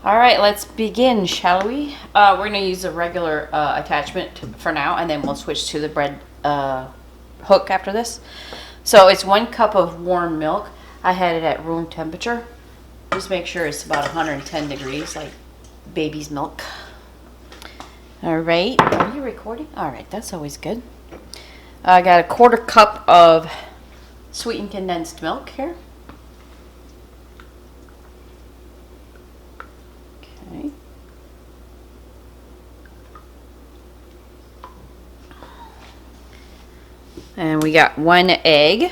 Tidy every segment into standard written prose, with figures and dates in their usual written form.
All right, let's begin, shall we? We're going to use a regular attachment for now, and then we'll switch to the bread hook after this. So it's 1 cup of warm milk. I had it at room temperature. Just make sure it's about 110 degrees, like baby's milk. All right, are you recording? All right, that's always good. I got a 1/4 cup of sweetened condensed milk here. Okay. And we got 1 egg.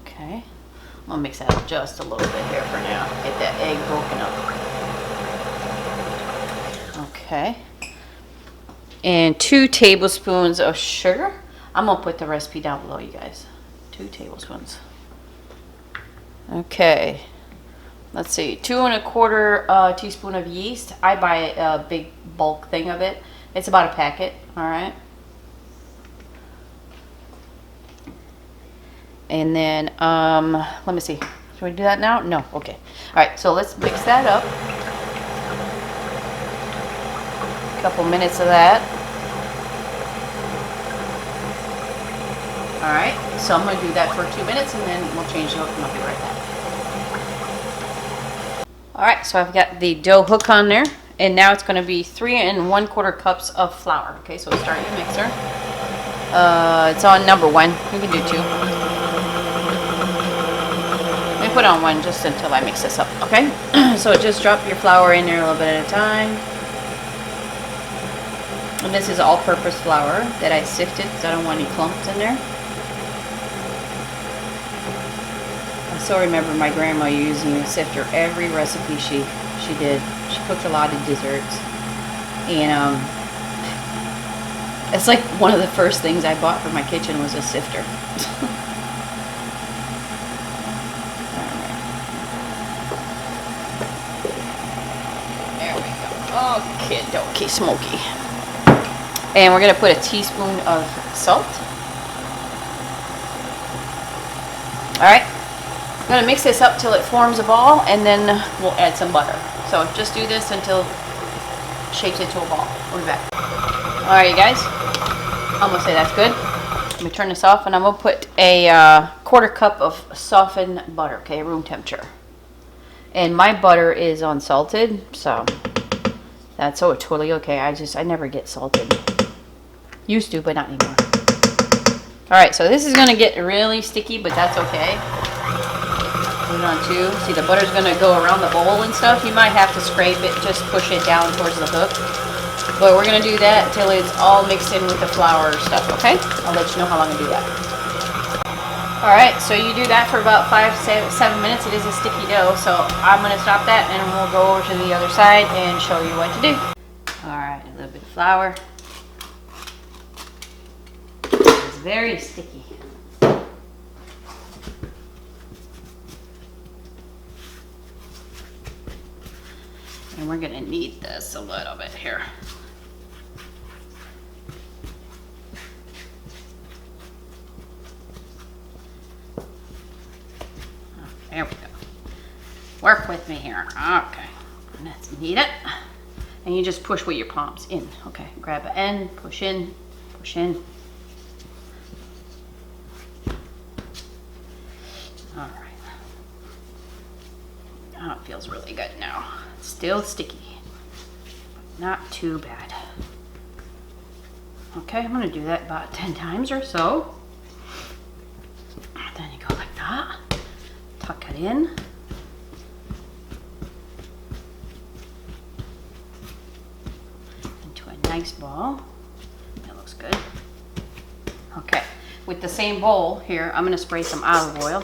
Okay. I'll mix that up just a little bit here for now. Get that egg broken up. Okay. And 2 tablespoons of sugar. I'm going to put the recipe down below, you guys. 2 tablespoons. Okay. Let's see. 2 1/4 teaspoon of yeast. I buy a big bulk thing of it. It's about a packet. All right. And then, let me see. Should we do that now? No. Okay. All right. So let's mix that up. A couple minutes of that. All right. So I'm going to do that for 2 minutes, and then we'll change the hook, and I'll be right back. All right. So I've got the dough hook on there, and now it's going to be 3 1/4 cups of flour. Okay. So start your mixer. It's on number 1. You can do 2. Put on 1 just until I mix this up, okay? So just drop your flour in there a little bit at a time. And this is all-purpose flour that I sifted because I don't want any clumps in there. I still remember my grandma using a sifter every recipe she did. She cooked a lot of desserts. And it's like one of the first things I bought for my kitchen was a sifter. Okay, dokie, smoky. And we're going to put a teaspoon of salt. Alright, I'm going to mix this up till it forms a ball, and then we'll add some butter. So just do this until it shapes into a ball. We'll be back. Alright, you guys, I'm going to say that's good. Let me turn this off, and I'm going to put a 1/4 cup of softened butter, okay, room temperature. And my butter is unsalted, so that's totally okay. I never get salted. Used to, but not anymore. Alright, so this is going to get really sticky, but that's okay. Put it on 2. See, the butter's going to go around the bowl and stuff. You might have to scrape it, just push it down towards the hook. But we're going to do that until it's all mixed in with the flour stuff, okay? I'll let you know how long I do that. Alright, so you do that for about 5-7 minutes. It is a sticky dough, so I'm going to stop that and we'll go over to the other side and show you what to do. Alright, a little bit of flour. It's very sticky. And we're going to knead this a little bit here. There we go. Work with me here. Okay. Let's knead it. And you just push with your palms in. Okay. Grab an end, push in, push in. All right. Oh, it feels really good now. It's still sticky, but not too bad. Okay, I'm going to do that about 10 times or so. Then you go like that. Tuck it in. Into a nice ball. That looks good. Okay, with the same bowl here, I'm going to spray some olive oil.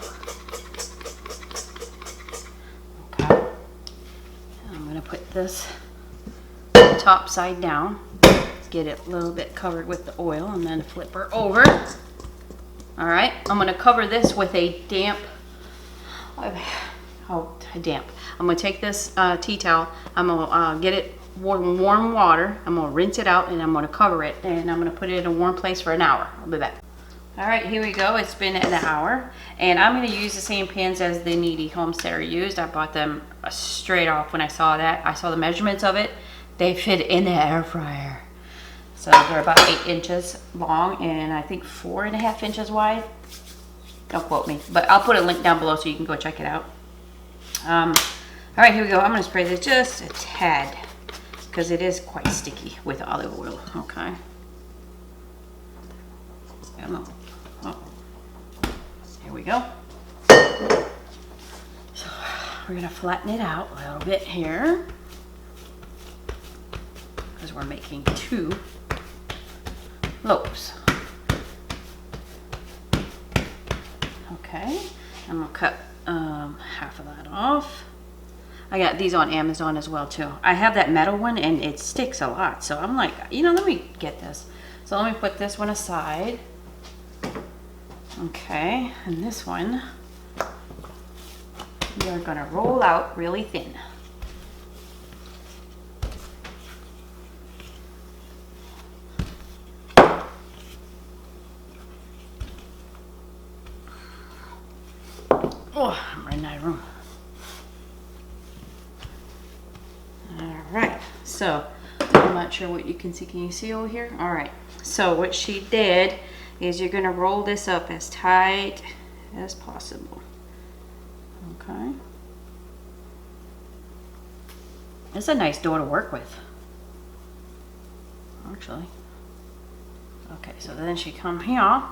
Okay. And I'm going to put this top side down. Let's get it a little bit covered with the oil and then flip her over. All right, I'm going to cover this with a damp damp. I'm going to take this tea towel. I'm going to get it warm water. I'm going to rinse it out and I'm going to cover it and I'm going to put it in a warm place for an hour. I'll be back. All right, here we go. It's been an hour, and I'm going to use the same pans as the Kneady Homesteader used. I bought them straight off when I saw that. I saw the measurements of it. They fit in the air fryer. So they're about 8 inches long and I think 4.5 inches wide. Don't quote me, but I'll put a link down below so you can go check it out. All right, here we go. I'm going to spray this just a tad because it is quite sticky with olive oil. Okay. Oh. Here we go. So we're going to flatten it out a little bit here because we're making 2 loaves. Okay, I'm gonna cut half of that off. I got these on Amazon as well too. I have that metal one and it sticks a lot, so I'm like, you know, let me get this. So let me put this one aside. Okay, and this one we are gonna roll out really thin. Oh, I'm running out of room. Alright, so I'm not sure what you can see. Can you see over here? Alright, so what she did is you're going to roll this up as tight as possible. Okay. It's a nice dough to work with, actually. Okay, so then she come here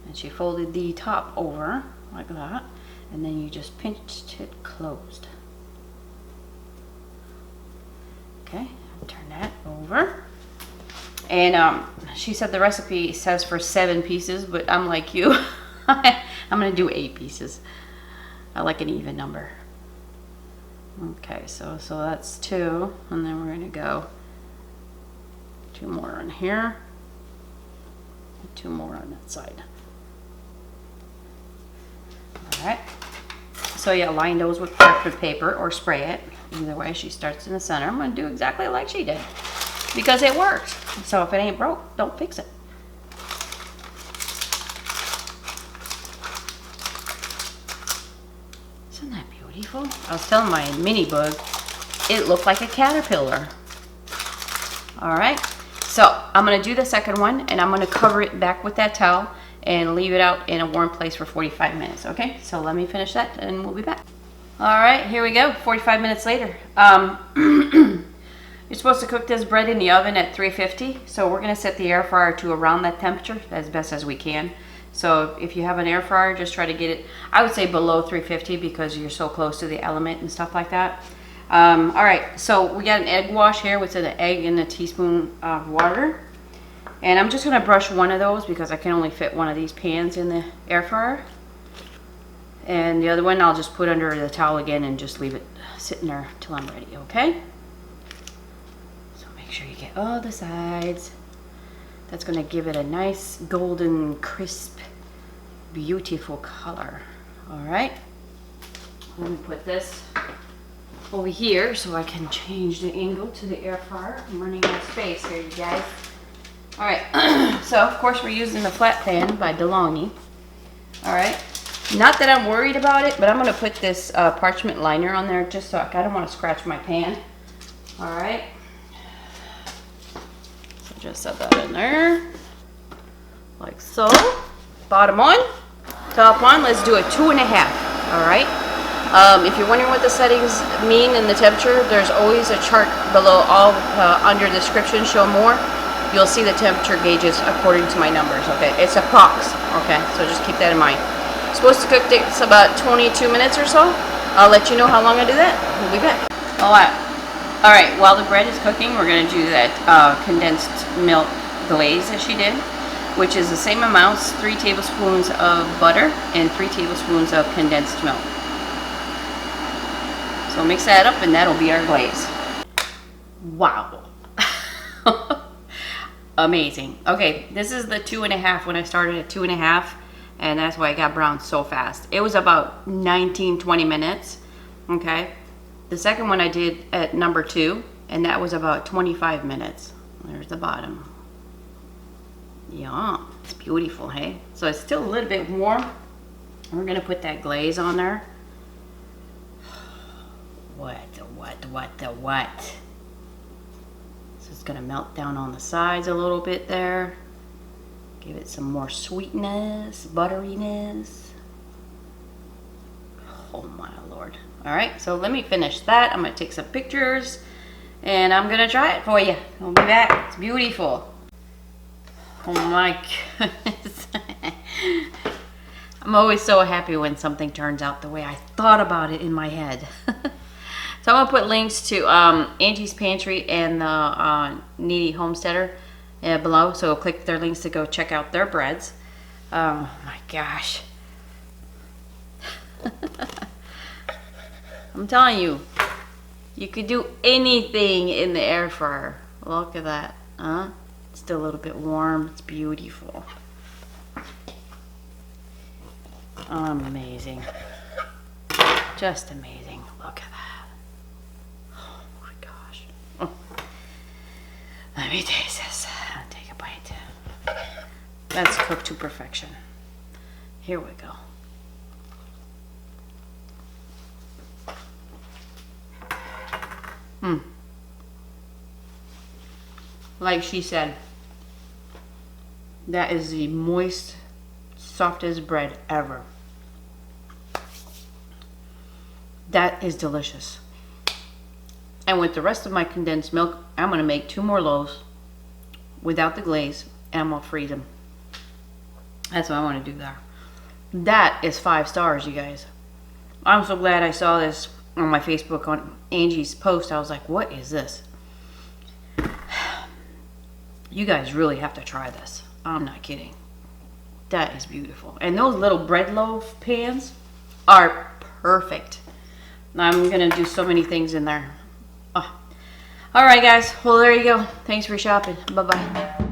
and she folded the top over like that. And then you just pinched it closed. Okay, turn that over. And she said the recipe says for 7 pieces, but I'm like you. I'm gonna do 8 pieces. I like an even number. Okay, so that's 2, and then we're gonna go 2 more on here, 2 more on that side. All right. So yeah, line those with parchment paper or spray it. Either way, she starts in the center. I'm going to do exactly like she did because it works. So if it ain't broke, don't fix it. Isn't that beautiful? I was telling my mini bug, it looked like a caterpillar. All right, so I'm going to do the second one and I'm going to cover it back with that towel and leave it out in a warm place for 45 minutes, okay? So let me finish that and we'll be back. All right, here we go, 45 minutes later. You're supposed to cook this bread in the oven at 350, so we're gonna set the air fryer to around that temperature as best as we can. So if you have an air fryer, just try to get it, I would say below 350 because you're so close to the element and stuff like that. All right, so we got an egg wash here with an egg and a teaspoon of water. And I'm just going to brush one of those because I can only fit one of these pans in the air fryer. And the other one I'll just put under the towel again and just leave it sitting there till I'm ready, okay? So make sure you get all the sides. That's going to give it a nice golden, crisp, beautiful color. All right. Let me put this over here so I can change the angle to the air fryer. I'm running out of space here, you guys. All right, so of course we're using the flat pan by DeLonghi. All right, not that I'm worried about it, but I'm gonna put this parchment liner on there just so I don't want to scratch my pan. All right, so just set that in there, like so. Bottom on, top on, let's do a 2.5, all right? If you're wondering what the settings mean and the temperature, there's always a chart below all under the description, show more. You'll see the temperature gauges according to my numbers, okay? It's approx, okay? So just keep that in mind. Supposed to cook this about 22 minutes or so. I'll let you know how long I do that. We'll be back. All right, while the bread is cooking, we're gonna do that condensed milk glaze that she did, which is the same amounts, 3 tablespoons of butter and 3 tablespoons of condensed milk. So mix that up and that'll be our glaze. Wow. Amazing. Okay, this is the 2.5 when I started at 2.5, and that's why I got brown so fast. It was about 19-20 minutes. Okay, the second one I did at number 2, and that was about 25 minutes. There's the bottom. Yeah, it's beautiful, hey? So it's still a little bit warm. We're gonna put that glaze on there. What? So it's gonna melt down on the sides a little bit there. Give it some more sweetness, butteriness. Oh my Lord. All right, so let me finish that. I'm gonna take some pictures and I'm gonna try it for you. I'll be back. It's beautiful. Oh my goodness. I'm always so happy when something turns out the way I thought about it in my head. So I'm gonna put links to Angie's Pantry and the Kneady Homesteader below. So click their links to go check out their breads. Oh my gosh. I'm telling you, you could do anything in the air fryer. Look at that, huh? It's still a little bit warm. It's beautiful. Amazing. Just amazing. Look at that. Oh my gosh. Oh. Let me taste this. I'll take a bite. That's cooked to perfection. Here we go. Like she said, that is the moist, softest bread ever. That is delicious. And with the rest of my condensed milk, I'm going to make 2 more loaves without the glaze, and I'm going to freeze them. That's what I want to do there. That is 5 stars, you guys. I'm so glad I saw this on my Facebook on Angie's post. I was like, what is this? You guys really have to try this. I'm not kidding. That is beautiful. And those little bread loaf pans are perfect. I'm going to do so many things in there. Oh. All right, guys. Well, there you go. Thanks for shopping. Bye-bye.